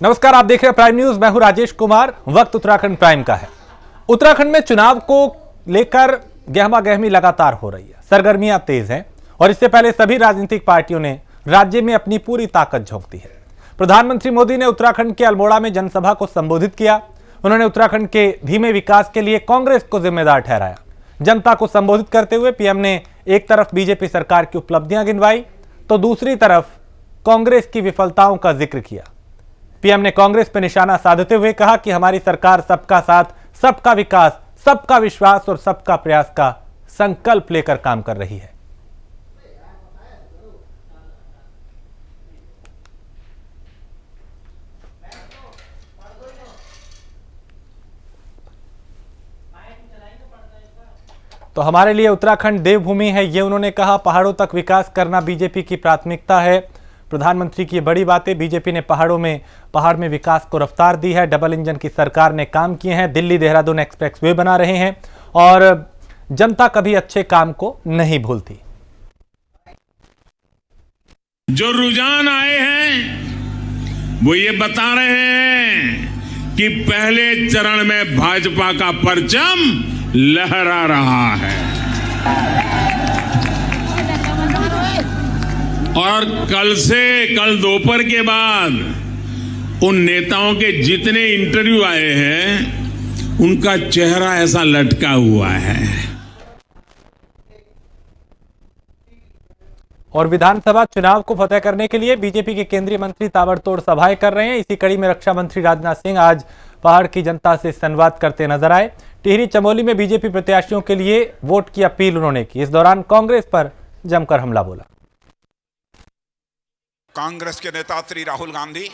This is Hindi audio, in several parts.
नमस्कार, आप देख रहे हैं प्राइम न्यूज। मैं हूं राजेश कुमार। वक्त उत्तराखंड प्राइम का है। उत्तराखंड में चुनाव को लेकर गहमा गहमी लगातार हो रही है, सरगर्मियां तेज हैं और इससे पहले सभी राजनीतिक पार्टियों ने राज्य में अपनी पूरी ताकत झोंक दी है। प्रधानमंत्री मोदी ने उत्तराखंड के अल्मोड़ा में जनसभा को संबोधित किया। उन्होंने उत्तराखंड के धीमे विकास के लिए कांग्रेस को जिम्मेदार ठहराया। जनता को संबोधित करते हुए पीएम ने एक तरफ बीजेपी सरकार की उपलब्धियां गिनवाई तो दूसरी तरफ कांग्रेस की विफलताओं का जिक्र किया। पीएम ने कांग्रेस पर निशाना साधते हुए कहा कि हमारी सरकार सबका साथ, सबका विकास, सबका विश्वास और सबका प्रयास का संकल्प लेकर काम कर रही है। तो हमारे लिए उत्तराखंड देवभूमि है, ये उन्होंने कहा। पहाड़ों तक विकास करना बीजेपी की प्राथमिकता है। प्रधानमंत्री की बड़ी बातें। बीजेपी ने पहाड़ में विकास को रफ्तार दी है। डबल इंजन की सरकार ने काम किए हैं। दिल्ली देहरादून एक्सप्रेसवे बना रहे हैं और जनता कभी अच्छे काम को नहीं भूलती। जो रुझान आए हैं वो ये बता रहे हैं कि पहले चरण में भाजपा का परचम लहरा रहा है और कल दोपहर के बाद उन नेताओं के जितने इंटरव्यू आए हैं उनका चेहरा ऐसा लटका हुआ है। और विधानसभा चुनाव को फतेह करने के लिए बीजेपी के केंद्रीय मंत्री ताबड़तोड़ सभाएं कर रहे हैं। इसी कड़ी में रक्षा मंत्री राजनाथ सिंह आज पहाड़ की जनता से संवाद करते नजर आए। टिहरी चमोली में बीजेपी प्रत्याशियों के लिए वोट की अपील उन्होंने की। इस दौरान कांग्रेस पर जमकर हमला बोला। कांग्रेस के नेता श्री राहुल गांधी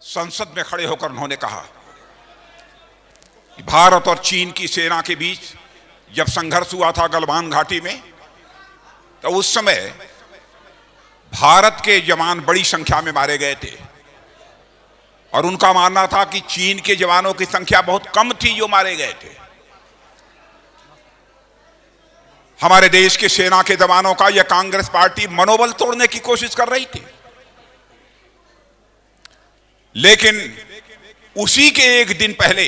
संसद में खड़े होकर उन्होंने कहा कि भारत और चीन की सेना के बीच जब संघर्ष हुआ था गलवान घाटी में, तो उस समय भारत के जवान बड़ी संख्या में मारे गए थे और उनका मानना था कि चीन के जवानों की संख्या बहुत कम थी जो मारे गए थे। हमारे देश के सेना के जवानों का यह कांग्रेस पार्टी मनोबल तोड़ने की कोशिश कर रही थी, लेकिन उसी के एक दिन पहले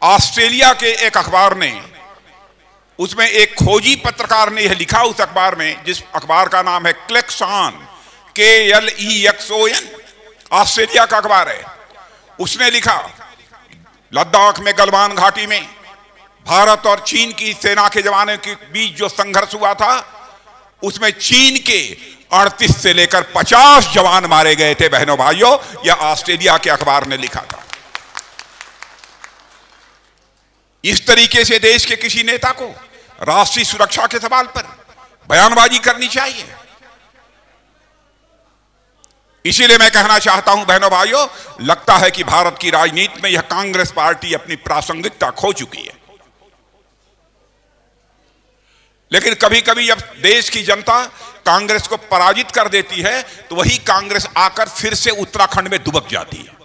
ऑस्ट्रेलिया के एक अखबार ने, उसमें एक खोजी पत्रकार ने यह लिखा उस अखबार में, जिस अखबार का नाम है क्लेक्सॉन, KLEXON, ऑस्ट्रेलिया का अखबार है। उसने लिखा लद्दाख में गलवान घाटी में भारत और चीन की सेना के जवानों के बीच जो संघर्ष हुआ था उसमें चीन के 38 से लेकर 50 जवान मारे गए थे। बहनों भाइयों, यह ऑस्ट्रेलिया के अखबार ने लिखा था। इस तरीके से देश के किसी नेता को राष्ट्रीय सुरक्षा के सवाल पर बयानबाजी करनी चाहिए? इसीलिए मैं कहना चाहता हूं बहनों भाइयों, लगता है कि भारत की राजनीति में यह कांग्रेस पार्टी अपनी प्रासंगिकता खो चुकी है। लेकिन कभी कभी जब देश की जनता कांग्रेस को पराजित कर देती है तो वही कांग्रेस आकर फिर से उत्तराखंड में दुबक जाती है।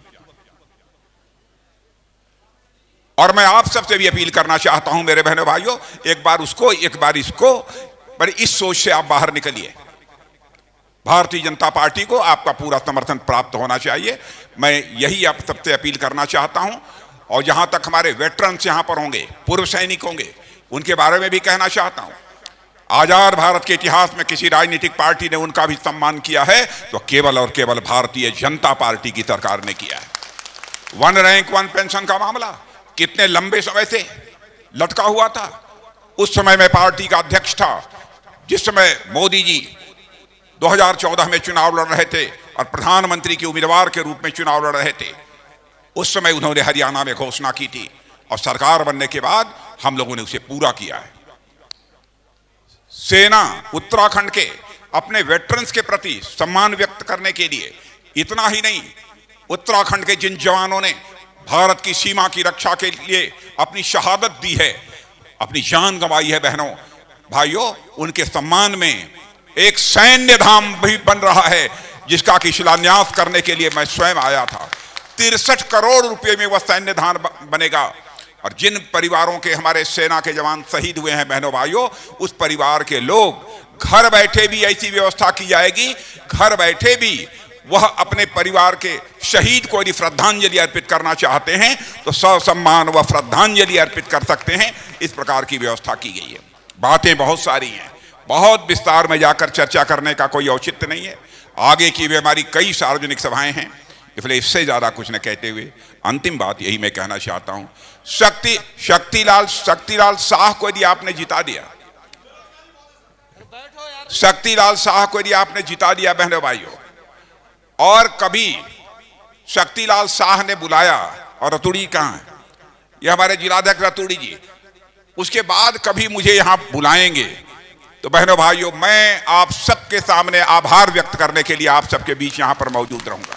और मैं आप सबसे भी अपील करना चाहता हूं मेरे बहनों भाइयों, एक बार उसको एक बार इसको, पर इस सोच से आप बाहर निकलिए। भारतीय जनता पार्टी को आपका पूरा समर्थन प्राप्त होना चाहिए। मैं यही आप सबसे अपील करना चाहता हूं। और जहां तक हमारे वेटरन्स यहां पर होंगे, पूर्व सैनिक होंगे, उनके बारे में भी कहना चाहता हूं। आजाद भारत के इतिहास में किसी राजनीतिक पार्टी ने उनका भी सम्मान किया है तो केवल और केवल भारतीय जनता पार्टी की सरकार ने किया है। वन रैंक वन पेंशन का मामला कितने लंबे समय से लटका हुआ था। उस समय मैं पार्टी का अध्यक्ष था, जिस समय मोदी जी 2014 में चुनाव लड़ रहे थे और प्रधानमंत्री के उम्मीदवार के रूप में चुनाव लड़ रहे थे। उस समय उन्होंने हरियाणा में घोषणा की थी और सरकार बनने के बाद हम लोगों ने उसे पूरा किया है। सेना उत्तराखंड के अपने वेटरन्स के प्रति सम्मान व्यक्त करने के लिए इतना ही नहीं, उत्तराखंड के जिन जवानों ने भारत की सीमा की रक्षा के लिए अपनी शहादत दी है, अपनी जान गंवाई है, बहनों भाइयों, उनके सम्मान में एक सैन्य धाम भी बन रहा है, जिसका कि शिलान्यास करने के लिए मैं स्वयं आया था। 63 करोड़ रुपए में वह सैन्य धाम बनेगा। और जिन परिवारों के हमारे सेना के जवान शहीद हुए हैं बहनों भाइयों, उस परिवार के लोग घर बैठे भी ऐसी व्यवस्था की जाएगी, घर बैठे भी वह अपने परिवार के शहीद को यदि श्रद्धांजलि अर्पित करना चाहते हैं तो ससम्मान वह श्रद्धांजलि अर्पित कर सकते हैं। इस प्रकार की व्यवस्था की गई है। बातें बहुत सारी हैं, बहुत विस्तार में जाकर चर्चा करने का कोई औचित्य नहीं है। आगे की भी हमारी कई सार्वजनिक सभाएं हैं, इसलिए इससे ज्यादा कुछ न कहते हुए अंतिम बात यही मैं कहना चाहता हूं। शक्तिलाल शाह को यदि आपने जिता दिया, शक्तिलाल शाह को यदि आपने जिता दिया बहनों भाइयों, और कभी शक्तिलाल शाह ने बुलाया, और रतूड़ी कहां है, ये हमारे जिलाध्यक्ष रतूड़ी जी, उसके बाद कभी मुझे यहां बुलाएंगे तो बहनों भाइयों मैं आप सबके सामने आभार व्यक्त करने के लिए आप सबके बीच यहां पर मौजूद रहूंगा।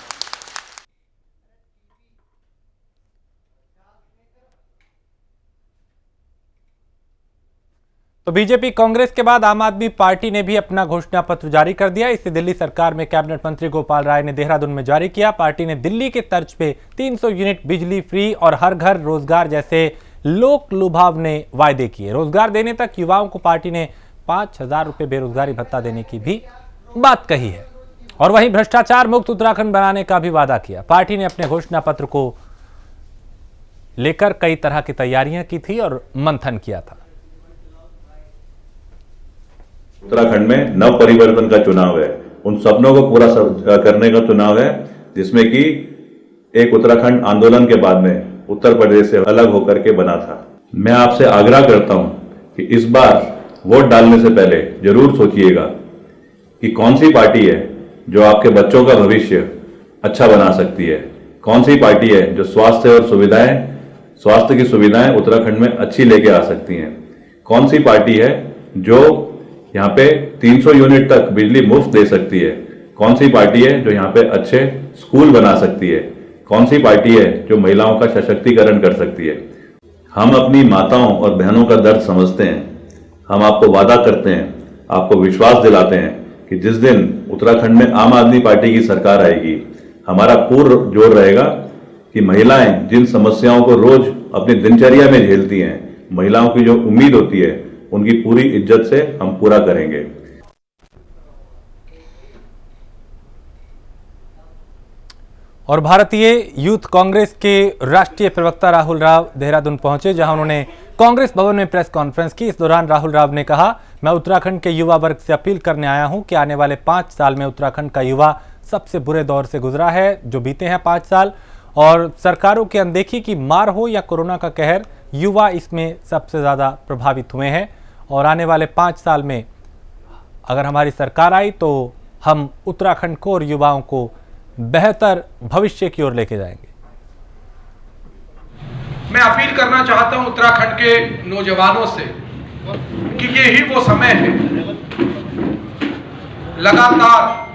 तो बीजेपी कांग्रेस के बाद आम आदमी पार्टी ने भी अपना घोषणा पत्र जारी कर दिया। इसे दिल्ली सरकार में कैबिनेट मंत्री गोपाल राय ने देहरादून में जारी किया। पार्टी ने दिल्ली के तर्ज पे 300 यूनिट बिजली फ्री और हर घर रोजगार जैसे लोक लुभावने वायदे किए। रोजगार देने तक युवाओं को पार्टी ने 5,000 रुपए बेरोजगारी भत्ता देने की भी बात कही है। और वहीं भ्रष्टाचार मुक्त उत्तराखंड बनाने का भी वादा किया। पार्टी ने अपने घोषणा पत्र को लेकर कई तरह की तैयारियां की थी और मंथन किया था। उत्तराखंड में नव परिवर्तन का चुनाव है, उन सपनों को पूरा करने का चुनाव है, जिसमें कि एक उत्तराखंड आंदोलन के बाद में उत्तर प्रदेश से अलग होकर के बना था। मैं आपसे आग्रह करता हूं कि इस बार वोट डालने से पहले जरूर सोचिएगा कि कौन सी पार्टी है जो आपके बच्चों का भविष्य अच्छा बना सकती है, कौन सी पार्टी है जो स्वास्थ्य की सुविधाएं उत्तराखंड में अच्छी लेके आ सकती हैं, कौन सी पार्टी है जो यहाँ पे 300 यूनिट तक बिजली मुफ्त दे सकती है, कौन सी पार्टी है जो यहाँ पे अच्छे स्कूल बना सकती है, कौन सी पार्टी है जो महिलाओं का सशक्तिकरण कर सकती है। हम अपनी माताओं और बहनों का दर्द समझते हैं। हम आपको वादा करते हैं, आपको विश्वास दिलाते हैं कि जिस दिन उत्तराखंड में आम आदमी पार्टी की सरकार आएगी, हमारा पूर्ण जोर रहेगा कि महिलाएं जिन समस्याओं को रोज अपनी दिनचर्या में झेलती हैं, महिलाओं की जो उम्मीद होती है, उनकी पूरी इज्जत से हम पूरा करेंगे। और भारतीय यूथ कांग्रेस के राष्ट्रीय प्रवक्ता राहुल राव देहरादून पहुंचे, जहां उन्होंने कांग्रेस भवन में प्रेस कॉन्फ्रेंस की। इस दौरान राहुल राव ने कहा, मैं उत्तराखंड के युवा वर्ग से अपील करने आया हूं कि आने वाले 5 साल में उत्तराखंड का युवा सबसे बुरे दौर से गुजरा है जो बीते हैं 5 साल, और सरकारों की अनदेखी की मार हो या कोरोना का कहर, युवा इसमें सबसे ज़्यादा प्रभावित हुए हैं। और आने वाले 5 साल में अगर हमारी सरकार आई तो हम उत्तराखंड को और युवाओं को बेहतर भविष्य की ओर लेके जाएंगे। मैं अपील करना चाहता हूं उत्तराखंड के नौजवानों से कि ये ही वो समय है। लगातार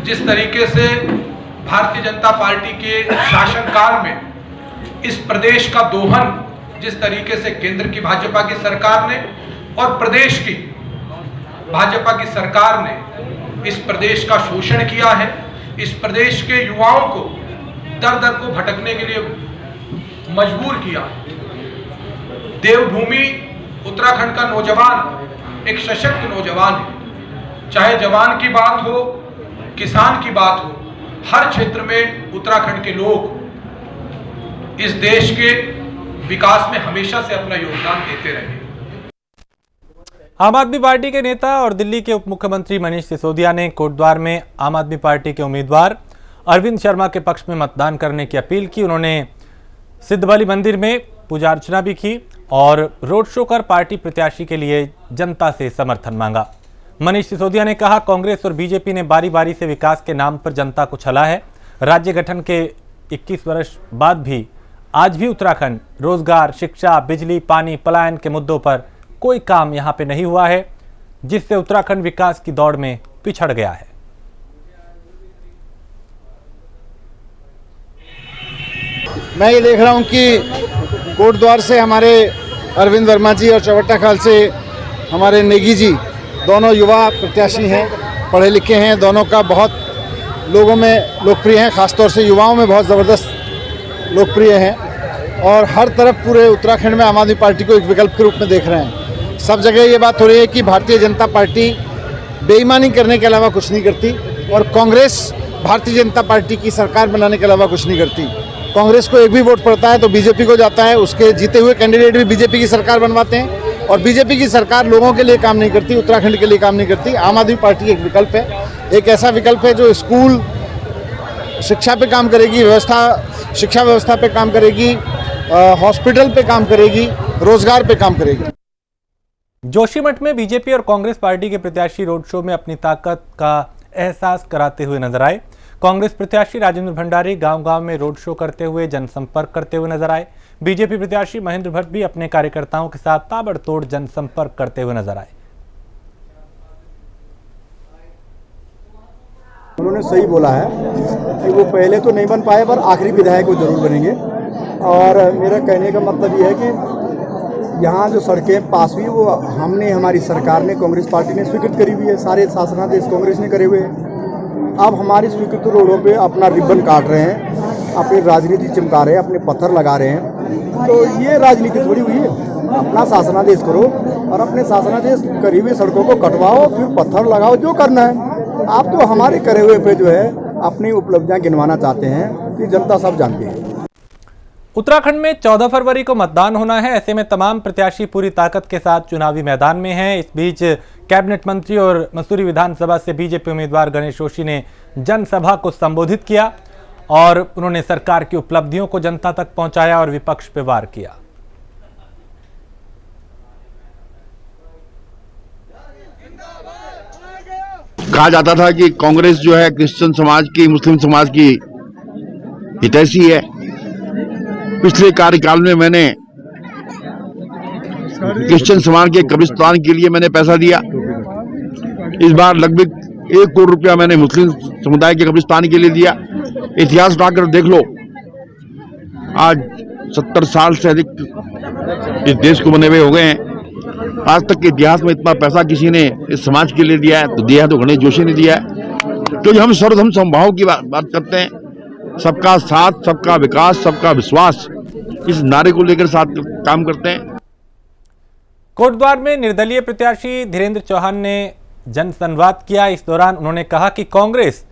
जिस तरीके से भारतीय जनता पार्टी के शासनकाल में इस प्रदेश का दोहन, जिस तरीके से केंद्र की भाजपा की सरकार ने और प्रदेश की भाजपा की सरकार ने इस प्रदेश का शोषण किया है, इस प्रदेश के युवाओं को दर दर को भटकने के लिए मजबूर किया। देवभूमि उत्तराखंड का नौजवान एक सशक्त नौजवान है। चाहे जवान की बात हो, किसान की बात हो, हर क्षेत्र में उत्तराखंड के लोग इस देश के विकास में हमेशा से अपना योगदान देते रहे। आम आदमी पार्टी के नेता और दिल्ली के उप मुख्यमंत्री मनीष सिसोदिया ने कोटद्वार में आम आदमी पार्टी के उम्मीदवार अरविंद शर्मा के पक्ष में मतदान करने की अपील की। उन्होंने सिद्धबली मंदिर में पूजा अर्चना भी की और रोड शो कर पार्टी प्रत्याशी के लिए जनता से समर्थन मांगा। मनीष सिसोदिया ने कहा, कांग्रेस और बीजेपी ने बारी बारी से विकास के नाम पर जनता को छला है। राज्य गठन के 21 वर्ष बाद भी आज भी उत्तराखंड रोजगार, शिक्षा, बिजली, पानी, पलायन के मुद्दों पर कोई काम यहां पे नहीं हुआ है, जिससे उत्तराखंड विकास की दौड़ में पिछड़ गया है। मैं ये देख रहा हूं कि कोटद्वार से हमारे अरविंद वर्मा जी और चौबट्टा खाल से हमारे नेगी जी दोनों युवा प्रत्याशी हैं, पढ़े लिखे हैं, दोनों का बहुत लोगों में लोकप्रिय हैं, खासतौर से युवाओं में बहुत ज़बरदस्त लोकप्रिय हैं और हर तरफ पूरे उत्तराखंड में आम आदमी पार्टी को एक विकल्प के रूप में देख रहे हैं। सब जगह ये बात हो रही है कि भारतीय जनता पार्टी बेईमानी करने के अलावा कुछ नहीं करती और कांग्रेस भारतीय जनता पार्टी की सरकार बनाने के अलावा कुछ नहीं करती। कांग्रेस को एक भी वोट पड़ता है तो बीजेपी को जाता है, उसके जीते हुए कैंडिडेट भी बीजेपी की सरकार बनवाते हैं और बीजेपी की सरकार लोगों के लिए काम नहीं करती, उत्तराखंड के लिए काम नहीं करती। आम आदमी पार्टी एक विकल्प है, एक ऐसा विकल्प है जो स्कूल शिक्षा पे काम करेगी, शिक्षा व्यवस्था पे काम करेगी, हॉस्पिटल पे काम करेगी, रोजगार पे काम करेगी। जोशीमठ में बीजेपी और कांग्रेस पार्टी के प्रत्याशी रोड शो में अपनी ताकत का एहसास कराते हुए नजर आए। कांग्रेस प्रत्याशी राजेंद्र भंडारी गांव-गांव में रोड शो करते हुए जनसंपर्क करते हुए नजर आए। बीजेपी प्रत्याशी महेंद्र भट्ट भी अपने कार्यकर्ताओं के साथ ताबड़तोड़ जनसंपर्क करते हुए नजर आए। उन्होंने सही बोला है कि वो पहले तो नहीं बन पाए पर आखिरी विधायक वो जरूर बनेंगे। और मेरा कहने का मतलब ये है कि यहाँ जो सड़कें पास हुई वो हमारी सरकार ने, कांग्रेस पार्टी ने स्वीकृत करी हुई है, सारे शासनादेश कांग्रेस ने करे हुए हैं। अब हमारी स्वीकृत रोडों पे अपना रिबन काट रहे हैं, अपनी राजनीति चमका रहे हैं, अपने पत्थर लगा रहे हैं। तो ये राजनीति थोड़ी हुई है। अपना शासनादेश करो और अपने शासनादेश करी हुई सड़कों को कटवाओ, फिर पत्थर लगाओ, जो करना है। आप तो हमारे करे हुए पे जो है अपनी उपलब्धियां गिनवाना चाहते हैं कि जनता सब जानती है। उत्तराखंड में 14 फरवरी को मतदान होना है। ऐसे में तमाम प्रत्याशी पूरी ताकत के साथ चुनावी मैदान में हैं। इस बीच कैबिनेट मंत्री और मसूरी विधानसभा से बीजेपी उम्मीदवार गणेश जोशी ने जनसभा को संबोधित किया और उन्होंने सरकार की उपलब्धियों को जनता तक पहुंचाया और विपक्ष पे वार किया। कहा जाता था कि कांग्रेस जो है क्रिश्चियन समाज की, मुस्लिम समाज की हितैषी है। पिछले कार्यकाल में मैंने क्रिश्चियन समाज के कब्रिस्तान के लिए मैंने पैसा दिया। इस बार लगभग 1 करोड़ रुपया मैंने मुस्लिम समुदाय के कब्रिस्तान के लिए दिया। इतिहास उठाकर देख लो, आज 70 साल से अधिक इस देश को बने हुए हो गए हैं। आज तक के इतिहास में इतना पैसा किसी ने इस समाज के लिए दिया है तो गणेश जोशी ने दिया है। क्योंकि हम सर्वधर्म समभाव की बात करते हैं, सबका साथ, सबका विकास, सबका विश्वास, इस नारे को लेकर साथ काम करते हैं। कोटद्वार में निर्दलीय प्रत्याशी धीरेन्द्र चौहान ने जनसंवाद किया। इस दौरान उन्होंने कहा कि कांग्रेस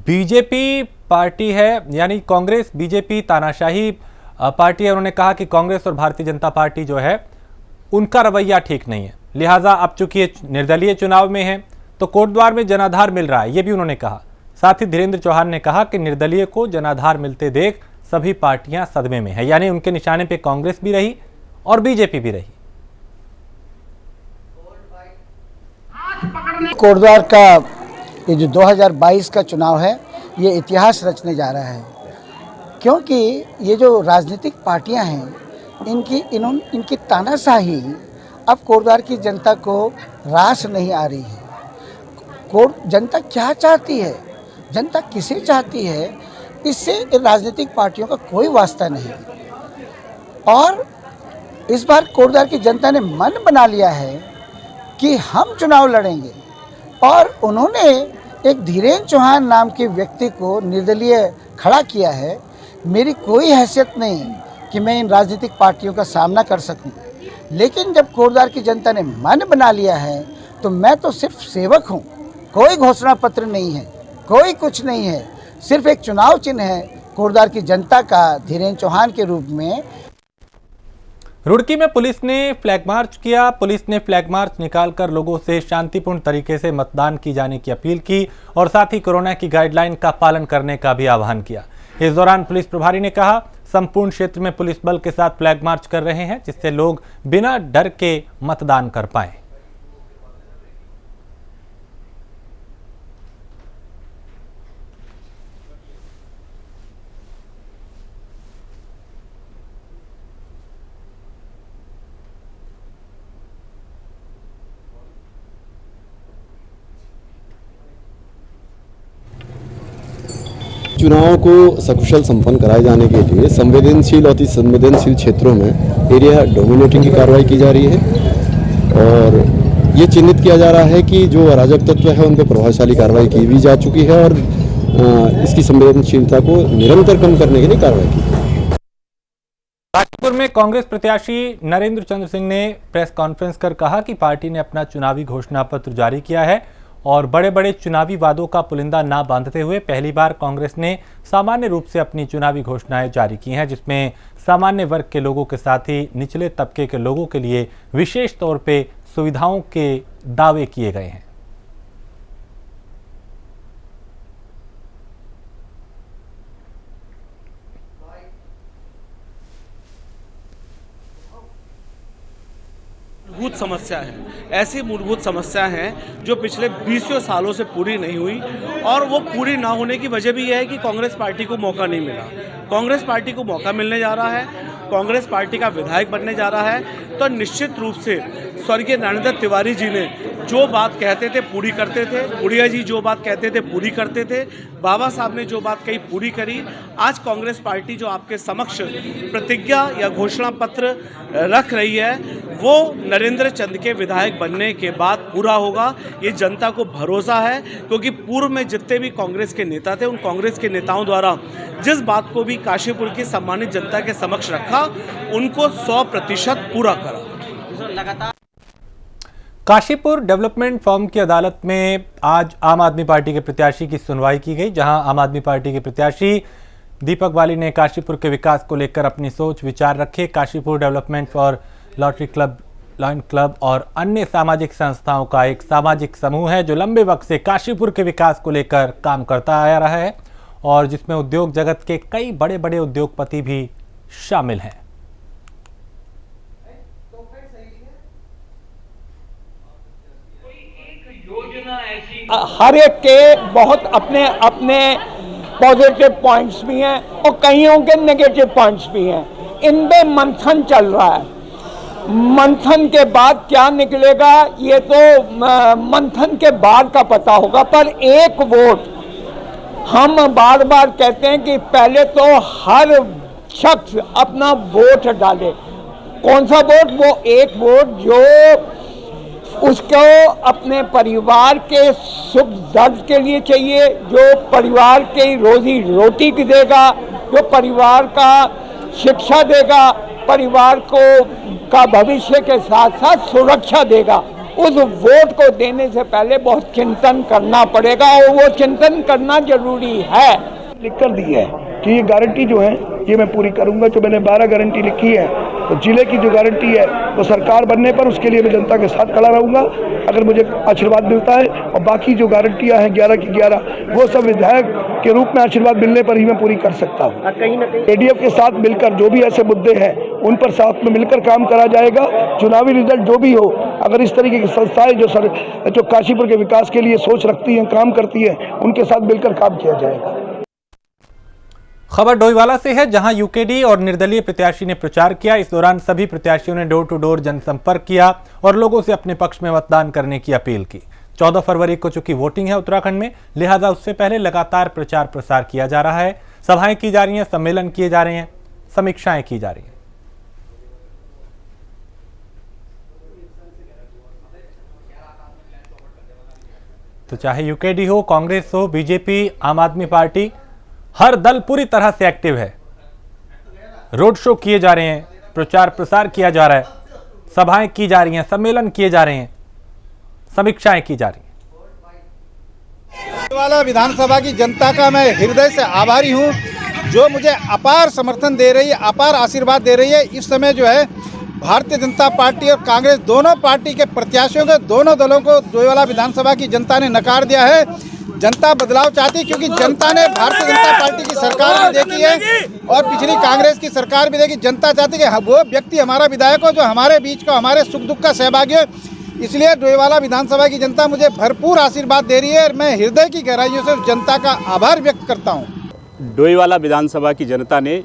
बीजेपी पार्टी है, यानी कांग्रेस बीजेपी तानाशाही पार्टी है। उन्होंने कहा कि कांग्रेस और भारतीय जनता पार्टी जो है उनका रवैया ठीक नहीं है, लिहाजा अब चूंकि निर्दलीय चुनाव में है तो कोटद्वार में जनाधार मिल रहा है, ये भी उन्होंने कहा। साथ ही धीरेन्द्र चौहान ने कहा कि निर्दलीय को जनाधार मिलते देख सभी पार्टियां सदमे में है, यानी उनके निशाने पे कांग्रेस भी रही और बीजेपी भी रही। कोटद्वार का ये जो 2022 का चुनाव है ये इतिहास रचने जा रहा है, क्योंकि ये जो राजनीतिक पार्टियां हैं इनकी तानाशाही अब कोटद्वार की जनता को रास नहीं आ रही है। जनता क्या चाहती है, जनता किसे चाहती है, इससे राजनीतिक पार्टियों का कोई वास्ता नहीं। और इस बार कोटद्वार की जनता ने मन बना लिया है कि हम चुनाव लड़ेंगे और उन्होंने एक धीरेन्द्र चौहान नाम के व्यक्ति को निर्दलीय खड़ा किया है। मेरी कोई हैसियत नहीं कि मैं इन राजनीतिक पार्टियों का सामना कर सकूं, लेकिन जब कोटद्वार की जनता ने मन बना लिया है तो मैं तो सिर्फ सेवक हूं। कोई घोषणा पत्र नहीं है, कोई कुछ नहीं है, सिर्फ एक चुनाव चिन्ह है कोटद्वार की जनता का धीरेन्द्र चौहान के रूप में। रुड़की में पुलिस ने फ्लैग मार्च किया। पुलिस ने फ्लैग मार्च निकालकर लोगों से शांतिपूर्ण तरीके से मतदान की जाने की अपील की और साथ ही कोरोना की गाइडलाइन का पालन करने का भी आह्वान किया। इस दौरान पुलिस प्रभारी ने कहा, संपूर्ण क्षेत्र में पुलिस बल के साथ फ्लैग मार्च कर रहे हैं जिससे लोग बिना डर के मतदान कर पाएं। चुनाव को सकुशल संपन्न कराए जाने के लिए संवेदनशील और अति संवेदनशील क्षेत्रों में एरिया डोमिनेटिंग की कार्रवाई की जा रही है और ये चिन्हित किया जा रहा है कि जो अराजक तत्व है उन पर प्रभावशाली कार्रवाई की भी जा चुकी है और इसकी संवेदनशीलता को निरंतर कम करने के लिए कार्रवाई की। राजपुर में कांग्रेस प्रत्याशी नरेंद्र चंद्र सिंह ने प्रेस कॉन्फ्रेंस कर कहा कि पार्टी ने अपना चुनावी घोषणा पत्र जारी किया है और बड़े बड़े चुनावी वादों का पुलिंदा ना बांधते हुए पहली बार कांग्रेस ने सामान्य रूप से अपनी चुनावी घोषणाएं जारी की हैं, जिसमें सामान्य वर्ग के लोगों के साथ ही निचले तबके के लोगों के लिए विशेष तौर पे सुविधाओं के दावे किए गए हैं। मूलभूत समस्या है, ऐसी मूलभूत समस्या हैं जो पिछले 20 सालों से पूरी नहीं हुई, और वो पूरी ना होने की वजह भी यह है कि कांग्रेस पार्टी को मौका नहीं मिला। कांग्रेस पार्टी को मौका मिलने जा रहा है, कांग्रेस पार्टी का विधायक बनने जा रहा है, तो निश्चित रूप से स्वर्गीय नरेंद्र तिवारी जी ने जो बात कहते थे पूरी करते थे, बुढ़िया जी जो बात कहते थे पूरी करते थे, बाबा साहब ने जो बात कही पूरी करी। आज कांग्रेस पार्टी जो आपके समक्ष प्रतिज्ञा या घोषणा पत्र रख रही है वो नरेंद्र चंद के विधायक बनने के बाद पूरा होगा, ये जनता को भरोसा है। क्योंकि पूर्व में जितने भी कांग्रेस के नेता थे, उन कांग्रेस के नेताओं द्वारा जिस बात को भी काशीपुर की सम्मानित जनता के समक्ष रखा, उनको 100% पूरा करा। काशीपुर डेवलपमेंट फर्म की अदालत में आज आम आदमी पार्टी के प्रत्याशी की सुनवाई की गई, जहां आम आदमी पार्टी के प्रत्याशी दीपक बाली ने काशीपुर के विकास को लेकर अपनी सोच विचार रखे। Kashipur development for rotary club, lion club और अन्य सामाजिक संस्थाओं का एक सामाजिक समूह है जो लंबे वक्त से काशीपुर के विकास को लेकर काम करता आ रहा है और जिसमें उद्योग जगत के कई बड़े बड़े उद्योगपति भी शामिल हैं। हर एक के बहुत अपने अपने पॉजिटिव पॉइंट्स भी हैं और कईयों के नेगेटिव पॉइंट्स भी हैं। इनमें मंथन चल रहा है। मंथन के बाद क्या निकलेगा ये तो मंथन के बाद का पता होगा, पर एक वोट हम बार बार कहते हैं कि पहले तो हर शख्स अपना वोट डाले। कौन सा वोट? वो एक वोट जो उसको अपने परिवार के सुख दर्द के लिए चाहिए, जो परिवार के रोजी रोटी की देगा, जो परिवार का शिक्षा देगा, परिवार को का भविष्य के साथ साथ सुरक्षा देगा। उस वोट को देने से पहले बहुत चिंतन करना पड़ेगा और वो चिंतन करना जरूरी है। लिख कर दी है कि ये गारंटी जो है ये मैं पूरी करूंगा। जो मैंने 12 गारंटी लिखी है, तो जिले की जो गारंटी है वो सरकार बनने पर उसके लिए मैं जनता के साथ खड़ा रहूंगा अगर मुझे आशीर्वाद मिलता है, और बाकी जो गारंटियां हैं 11 की 11 वो सब विधायक के रूप में आशीर्वाद मिलने पर ही मैं पूरी कर सकता हूँ। कहीं ना कहीं एडीएफ के साथ मिलकर जो भी ऐसे मुद्दे हैं उन पर साथ में मिलकर काम करा जाएगा। चुनावी रिजल्ट जो भी हो, अगर इस तरीके की संस्थाएं जो काशीपुर के विकास के लिए सोच रखती हैं, काम करती हैं, उनके साथ मिलकर काम किया जाएगा। खबर डोईवाला से है, जहां यूकेडी और निर्दलीय प्रत्याशी ने प्रचार किया। इस दौरान सभी प्रत्याशियों ने डोर टू डोर जनसंपर्क किया और लोगों से अपने पक्ष में मतदान करने की अपील की। 14 फरवरी को चूंकि वोटिंग है उत्तराखंड में, लिहाजा उससे पहले लगातार प्रचार प्रसार किया जा रहा है। सभाएं की जा रही हैं, सम्मेलन किए जा रहे हैं, समीक्षाएं की जा रही हैं। तो चाहे यूकेडी हो, कांग्रेस हो, बीजेपी, आम आदमी पार्टी, हर दल पूरी तरह से एक्टिव है। रोड शो किए जा रहे हैं, प्रचार प्रसार किया जा रहा है, सभाएं की जा रही हैं, सम्मेलन किए जा रहे हैं, समीक्षाएं की जा रही हैं। डोईवाला विधानसभा की जनता का मैं हृदय से आभारी हूं, जो मुझे अपार समर्थन दे रही है, अपार आशीर्वाद दे रही है। इस समय जो है भारतीय जनता पार्टी और कांग्रेस दोनों पार्टी के प्रत्याशियों को, दोनों दलों को डोईवाला विधानसभा की जनता ने नकार दिया है। जनता बदलाव चाहती, क्योंकि जनता ने भारतीय जनता पार्टी की सरकार भी देखी है और पिछली कांग्रेस की सरकार भी देखी। जनता चाहती है कि वो व्यक्ति हमारा विधायक हो जो हमारे बीच का, हमारे सुख दुख का सहभागी हो। इसलिए डोईवाला विधानसभा की जनता मुझे भरपूर आशीर्वाद दे रही है और मैं हृदय की गहराइयों से जनता का आभार व्यक्त करता हूँ। डोईवाला विधानसभा की जनता ने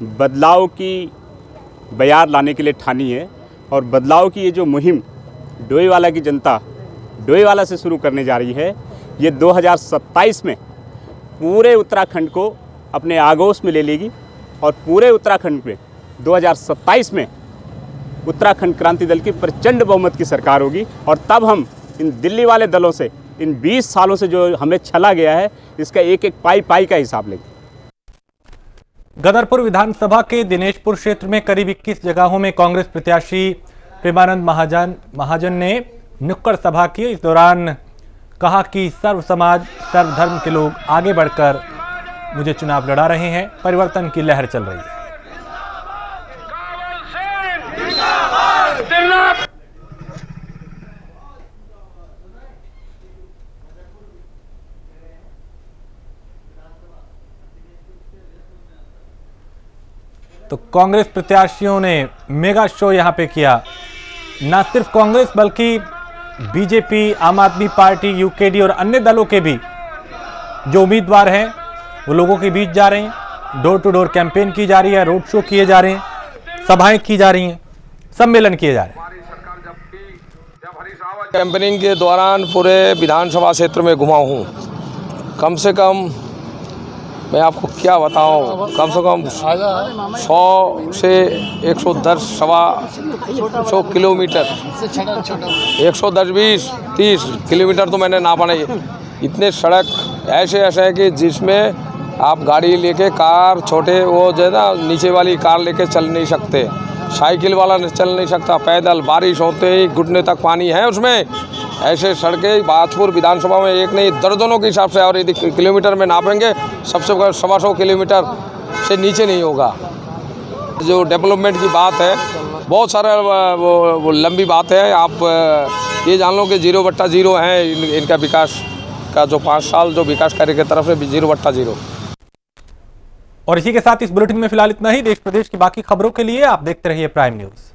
बदलाव की बयार लाने के लिए ठानी है और बदलाव की ये जो मुहिम डोईवाला की जनता डोईवाला से शुरू करने जा रही है, ये 2027 में पूरे उत्तराखंड को अपने आगोश में ले लेगी और पूरे उत्तराखंड में 2027 में उत्तराखंड क्रांति दल की प्रचंड बहुमत की सरकार होगी। और तब हम इन दिल्ली वाले दलों से, इन 20 सालों से जो हमें छला गया है, इसका एक एक पाई पाई का हिसाब लेंगे। गदरपुर विधानसभा के दिनेशपुर क्षेत्र में करीब 21 जगहों में कांग्रेस प्रत्याशी प्रेमानंद महाजन ने नुक्कड़ सभा की। इस दौरान कहा कि सर्व समाज सर्व धर्म के लोग आगे बढ़कर मुझे चुनाव लड़ा रहे हैं, परिवर्तन की लहर चल रही है। तो कांग्रेस प्रत्याशियों ने मेगा शो यहां पे किया। न सिर्फ कांग्रेस बल्कि बीजेपी, आम आदमी पार्टी, यूकेडी और अन्य दलों के भी जो उम्मीदवार हैं वो लोगों के बीच जा रहे हैं। डोर टू डोर कैंपेन की जा रही है, रोड शो किए जा रहे हैं, सभाएं की जा रही हैं, सम्मेलन किए जा रहे हैं। कैंपेनिंग के दौरान पूरे विधानसभा क्षेत्र में घुमा हूँ। कम से कम मैं आपको क्या बताऊं, कम से कम 100 से 110 सवा 100 किलोमीटर, 110, 20, 30 किलोमीटर तो मैंने नापा नहीं। इतने सड़क ऐसे है कि जिसमें आप गाड़ी लेके, कार, छोटे वो जो है ना नीचे वाली कार लेके चल नहीं सकते, साइकिल वाला चल नहीं सकता, पैदल, बारिश होते ही घुटने तक पानी है उसमें। ऐसे सड़कें बाजपुर विधानसभा में एक नहीं दर्जनों के हिसाब से, और यदि किलोमीटर में नापेंगे सबसे 125 किलोमीटर से नीचे नहीं होगा। जो डेवलपमेंट की बात है, बहुत सारा वो लंबी बात है। आप ये जान लो कि 0/0 है इनका विकास का, जो 5 साल जो विकास कार्य की तरफ से 0/0। और इसी के साथ इस बुलेटिन में फिलहाल इतना ही। देश प्रदेश की बाकी खबरों के लिए आप देखते रहिए प्राइम न्यूज़।